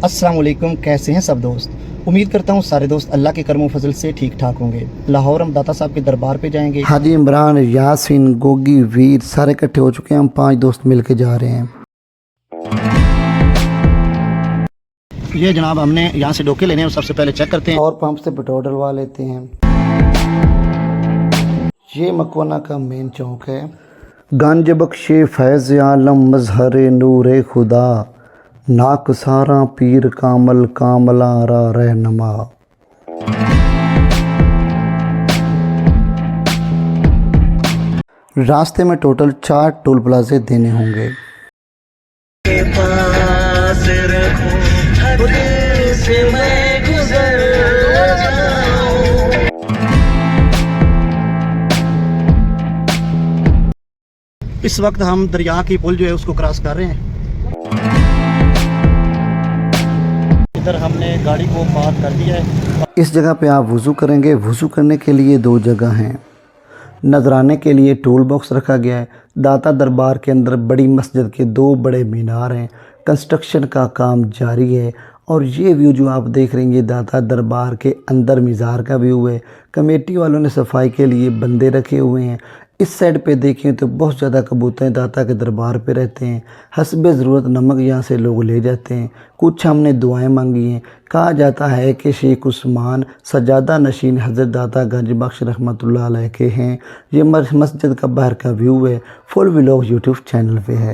अस्सलाम वालेकुम, कैसे हैं सब दोस्त। उम्मीद करता हूँ सारे दोस्त अल्लाह के करम फजल से ठीक ठाक होंगे। लाहौर हम दाता साहब के दरबार पे जाएंगे। हाजी इमरान, यासीन, गोगी, वीर सारे इकट्ठे हो चुके हैं। हम 5 दोस्त मिलके जा रहे हैं। ये जनाब हमने यहाँ से डोके लेने हैं, सबसे पहले चेक करते हैं। और पंप से पेट्रोल डलवा लेते हैं। ये मकवाना का मेन चौक है। गंज बख्शे फैज़ आलम मजहर नूर खुदा, नाकसारा पीर कामल कामलारा रहनमा। रास्ते में टोटल 4 टोल प्लाजे देने होंगे। इस वक्त हम दरिया की पुल जो है उसको क्रॉस कर रहे हैं। इधर हमने गाड़ी को पार्क कर दिया है। इस जगह पे आप वज़ू करेंगे। वज़ू करने के लिए 2 जगह हैं। नजराने के लिए टूल बॉक्स रखा गया है। दाता दरबार के अंदर बड़ी मस्जिद के 2 बड़े मीनार हैं। कंस्ट्रक्शन का काम जारी है। और ये व्यू जो आप देख रहे हैं, ये दाता दरबार के अंदर मीज़ार का व्यू है। कमेटी वालों ने सफाई के लिए बंदे रखे हुए हैं। इस साइड पे देखें तो बहुत ज़्यादा कबूतर दाता के दरबार पे रहते हैं। हस्बे ज़रूरत नमक यहाँ से लोग ले जाते हैं। कुछ हमने दुआएं मांगी हैं। कहा जाता है कि शेख उस्मान सजादा नशीन हज़रत दाता गंज बख्श रहमतुल्लाह अलैह के हैं। ये मस्जिद का बाहर का व्यू है। फुल व्लॉग यूट्यूब चैनल पे है।